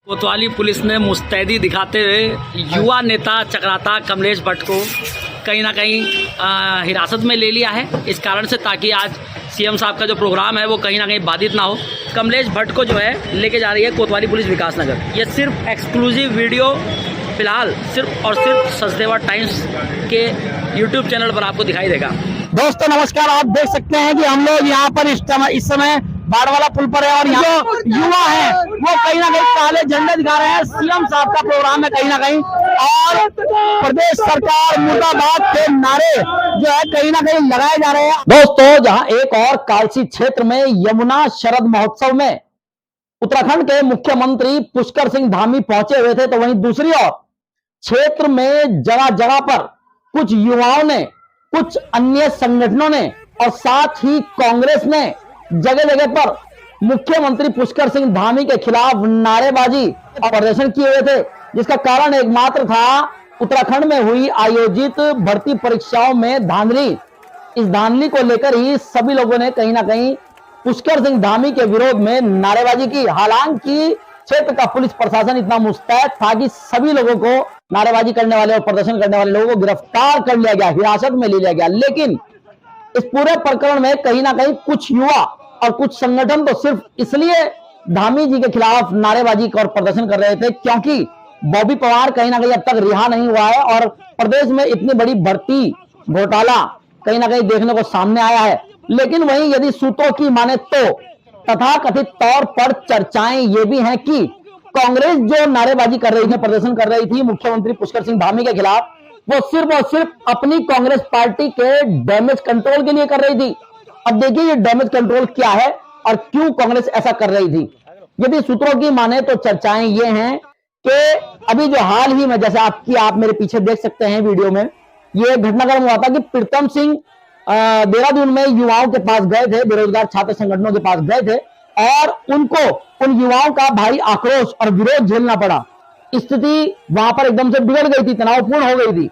कोतवाली पुलिस ने मुस्तैदी दिखाते हुए युवा नेता चक्राता कमलेश भट्ट को कहीं ना कहीं हिरासत में ले लिया है, इस कारण से ताकि आज सीएम साहब का जो प्रोग्राम है वो कहीं ना कहीं बाधित ना हो। कमलेश भट्ट को जो है लेके जा रही है कोतवाली पुलिस विकासनगर। ये सिर्फ एक्सक्लूसिव वीडियो फिलहाल सिर्फ और सिर्फ सचदेवा टाइम्स के यूट्यूब चैनल पर आपको दिखाई देगा। दोस्तों नमस्कार, आप देख सकते हैं कि हम लोग यहाँ पर इस समय बाड़वाला पुल पर है और यहाँ जो युवा है वो कहीं ना कहीं काले झंडे दिखा रहे हैं। सीएम साहब का प्रोग्राम है कहीं ना कहीं, और प्रदेश सरकार मुर्दाबाद के नारे जो है कहीं ना कहीं लगाए जा रहे हैं। दोस्तों, जहाँ एक और कालसी क्षेत्र में यमुना शरद महोत्सव में उत्तराखंड के मुख्यमंत्री पुष्कर सिंह धामी पहुंचे हुए थे, तो वहीं दूसरी ओर क्षेत्र में जगह जगह पर कुछ युवाओं ने, कुछ अन्य संगठनों ने और साथ ही कांग्रेस ने जगह जगह पर मुख्यमंत्री पुष्कर सिंह धामी के खिलाफ नारेबाजी और प्रदर्शन किए हुए थे, जिसका कारण एकमात्र था उत्तराखंड में हुई आयोजित भर्ती परीक्षाओं में धांधली। इस धांधली को लेकर ही सभी लोगों ने कहीं ना कहीं पुष्कर सिंह धामी के विरोध में नारेबाजी की। हालांकि क्षेत्र का पुलिस प्रशासन इतना मुस्तैद था कि सभी लोगों को, नारेबाजी करने वाले और प्रदर्शन करने वाले लोगों को गिरफ्तार कर लिया गया, हिरासत में ले लिया गया। लेकिन इस पूरे प्रकरण में कहीं ना कहीं कुछ युवा और कुछ संगठन तो सिर्फ इसलिए धामी जी के खिलाफ नारेबाजी और प्रदर्शन कर रहे थे क्योंकि बॉबी पवार कहीं ना कहीं अब तक रिहा नहीं हुआ है और प्रदेश में इतनी बड़ी भर्ती घोटाला कहीं ना कहीं देखने को सामने आया है। लेकिन वहीं यदि सूत्रों की माने तो तथाकथित तौर पर चर्चाएं ये भी हैं कि कांग्रेस जो नारेबाजी कर रही थी, प्रदर्शन कर रही थी मुख्यमंत्री पुष्कर सिंह धामी के खिलाफ, वो सिर्फ और सिर्फ अपनी कांग्रेस पार्टी के डैमेज कंट्रोल के लिए कर रही थी। अब देखिए ये डैमेज कंट्रोल क्या है और क्यों कांग्रेस ऐसा कर रही थी। यदि सूत्रों की माने तो चर्चाएं ये हैं कि अभी जो हाल ही में, जैसे आप मेरे पीछे देख सकते हैं वीडियो में, ये घटनाक्रम हुआ था कि प्रीतम सिंह देहरादून में युवाओं के पास गए थे, बेरोजगार छात्र संगठनों के पास गए थे और उनको उन युवाओं का भारी आक्रोश और विरोध झेलना पड़ा। स्थिति वहां पर एकदम से बिगड़ गई थी, तनावपूर्ण हो गई थी।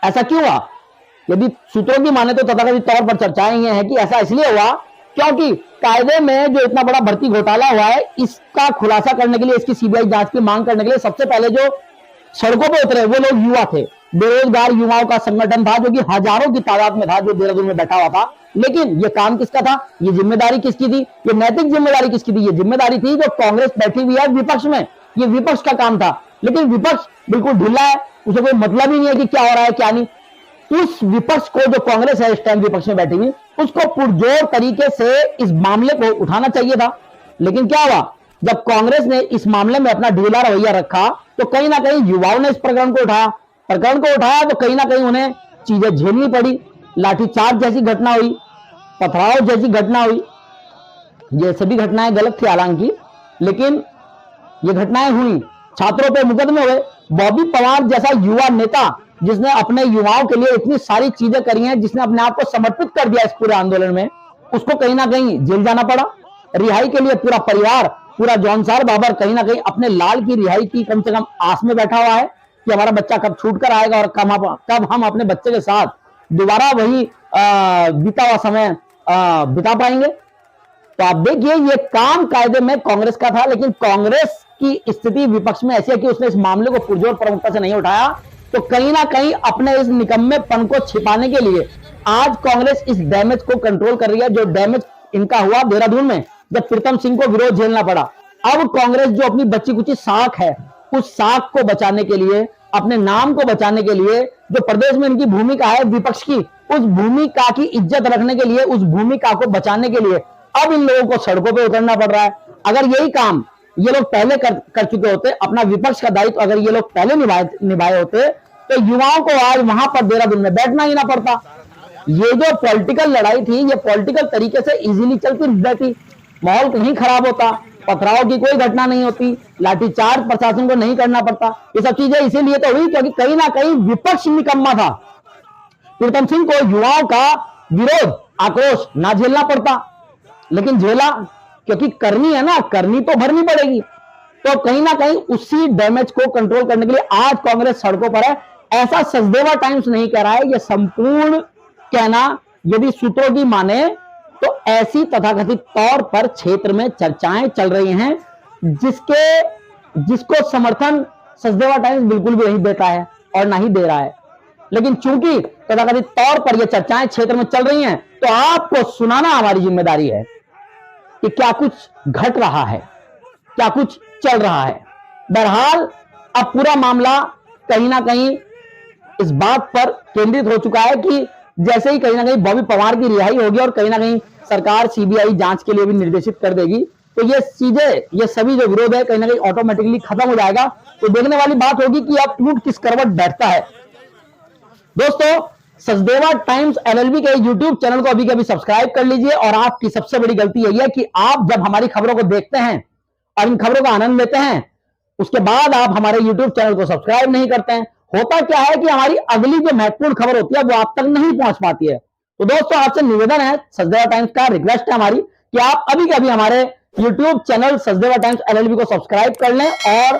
ऐसा क्यों हुआ? यदि सूत्रों की माने तो तथाकथित तौर पर चर्चाएं ये हैं कि ऐसा इसलिए हुआ क्योंकि कायदे में जो इतना बड़ा भर्ती घोटाला हुआ है, इसका खुलासा करने के लिए, इसकी सीबीआई जांच की मांग करने के लिए सबसे पहले जो सड़कों पर उतरे वो लोग युवा थे। बेरोजगार युवाओं का संगठन था जो कि हजारों की तादाद में था, जो देहरादून में बैठा हुआ था। लेकिन ये काम किसका था? ये जिम्मेदारी किसकी थी? ये नैतिक जिम्मेदारी किसकी थी? ये जिम्मेदारी थी जो कांग्रेस बैठी हुई है विपक्ष में। ये विपक्ष का काम था, लेकिन विपक्ष बिल्कुल ढीला है, उसे कोई मतलब ही नहीं है कि क्या हो रहा है क्या नहीं। उस विपक्ष को, जो कांग्रेस है इस टाइम विपक्ष में बैठी हुई, उसको पुरजोर तरीके से इस मामले को उठाना चाहिए था। लेकिन क्या हुआ? जब कांग्रेस ने इस मामले में अपना ढीला रवैया रखा तो कहीं ना कहीं युवाओं ने इस प्रकरण को उठाया तो कहीं ना कहीं उन्हें चीजें झेलनी पड़ी। लाठीचार्ज जैसी घटना हुई, पथराव जैसी घटना हुई। ये सभी घटनाएं गलत थी हालांकि, लेकिन ये घटनाएं हुई, छात्रों पर मुकदमे हुए। बॉबी पवार जैसा युवा नेता जिसने अपने युवाओं के लिए इतनी सारी चीजें करी हैं, जिसने अपने आप को समर्पित कर दिया इस पूरे आंदोलन में, उसको कहीं ना कहीं जेल जाना पड़ा। रिहाई के लिए पूरा परिवार, पूरा जौनसार बाबर कहीं ना कहीं अपने लाल की रिहाई की कम से कम आस में बैठा हुआ है कि हमारा बच्चा कब छूट कर आएगा और कब हम अपने बच्चे के साथ दोबारा वही बीता हुआ समय बिता पाएंगे। तो आप देखिए ये काम कायदे में कांग्रेस का था, लेकिन कांग्रेस की स्थिति विपक्ष में ऐसी है कि उसने इस मामले को पुरजोर प्रमुखता से नहीं उठाया। तो कहीं ना कहीं अपने इस निकम्मेपन को छिपाने के लिए आज कांग्रेस इस डैमेज को कंट्रोल कर रही है, जो डैमेज इनका हुआ देहरादून में जब प्रीतम सिंह को विरोध झेलना पड़ा। अब कांग्रेस जो अपनी बच्ची कुची साख है, उस साख को बचाने के लिए, अपने नाम को बचाने के लिए, जो प्रदेश में इनकी भूमिका है विपक्ष की, उस भूमिका की इज्जत रखने के लिए, उस भूमिका को बचाने के लिए अब इन लोगों को सड़कों पर उतरना पड़ रहा है। अगर यही काम ये लोग पहले कर चुके होते, अपना विपक्ष का दायित्व अगर ये लोग पहले निभाए होते, तो युवाओं को आज वहां पर देहरादून में बैठना ही ना पड़ता। ये जो पॉलिटिकल लड़ाई थी, ये पॉलिटिकल तरीके से इजीली चलती रहती, माहौल कहीं खराब होता, पथराव की कोई घटना नहीं होती, लाठीचार्ज प्रशासन को नहीं करना पड़ता। ये सब चीजें इसीलिए तो हुई क्योंकि कहीं ना कहीं विपक्ष निकम्मा था। प्रीतम सिंह को युवाओं का विरोध, आक्रोश ना झेलना पड़ता, लेकिन झेला क्योंकि करनी है ना, करनी तो भरनी पड़ेगी। तो कहीं ना कहीं उसी डैमेज को कंट्रोल करने के लिए आज कांग्रेस सड़कों पर है। ऐसा सचदेवा टाइम्स नहीं कह रहा है, यह संपूर्ण कहना यदि सूत्रों की माने तो ऐसी तथाकथित तौर पर क्षेत्र में चर्चाएं चल रही हैं, जिसके जिसको समर्थन सचदेवा टाइम्स बिल्कुल भी नहीं देता है और ना ही दे रहा है। लेकिन चूंकि तथाकथित तौर पर यह चर्चाएं क्षेत्र में चल रही हैं, तो आपको सुनाना हमारी जिम्मेदारी है कि क्या कुछ घट रहा है, क्या कुछ चल रहा है। बहरहाल अब पूरा मामला कहीं ना कहीं इस बात पर केंद्रित हो चुका है कि जैसे ही कहीं ना कहीं बॉबी पवार की रिहाई होगी और कहीं ना कहीं सरकार सीबीआई जांच के लिए भी निर्देशित कर देगी, तो ये चीजें, ये सभी जो विरोध है कहीं ना कहीं ऑटोमेटिकली खत्म हो जाएगा। तो देखने वाली बात होगी कि अब ऊंट किस करवट बैठता है। दोस्तों, सचदेवा टाइम्स एलएलबी के यूट्यूब चैनल को अभी के अभी सब्सक्राइब कर लीजिए। और आपकी सबसे बड़ी गलती यही है कि आप जब हमारी खबरों को देखते हैं और इन खबरों का आनंद लेते हैं, उसके बाद आप हमारे यूट्यूब चैनल को सब्सक्राइब नहीं करते हैं। होता क्या है कि हमारी अगली जो महत्वपूर्ण खबर होती है वो आप तक नहीं पहुंच पाती है। तो दोस्तों, आपसे निवेदन है, सचदेवा टाइम्स का रिक्वेस्ट है हमारी कि आप अभी के अभी हमारे YouTube channel Sachdeva times LLB को सब्सक्राइब कर लें और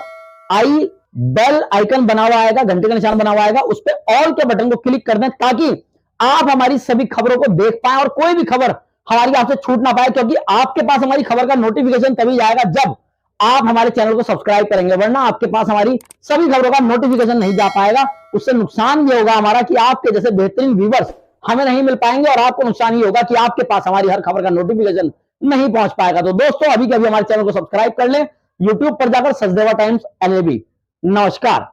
आई बेल आइकन बना हुआ आएगा, घंटे का निशान बना हुआ आएगा, उस पर ऑल के बटन को क्लिक कर दें ताकि आप हमारी सभी खबरों को देख पाए और कोई भी खबर हमारी आपसे छूट ना पाए। क्योंकि आपके पास हमारी खबर का नोटिफिकेशन तभी जाएगा जब आप हमारे चैनल को सब्सक्राइब करेंगे, वरना आपके पास हमारी सभी खबरों का नोटिफिकेशन नहीं जा पाएगा। उससे नुकसान ये होगा हमारा कि आपके जैसे बेहतरीन व्यूवर्स हमें नहीं मिल पाएंगे और आपको नुकसान ये होगा कि आपके पास हमारी हर खबर का नोटिफिकेशन नहीं पहुंच पाएगा। तो दोस्तों, अभी के अभी हमारे चैनल को सब्सक्राइब कर लें, यूट्यूब पर जाकर सचदेवा टाइम्स एलएलबी। नमस्कार।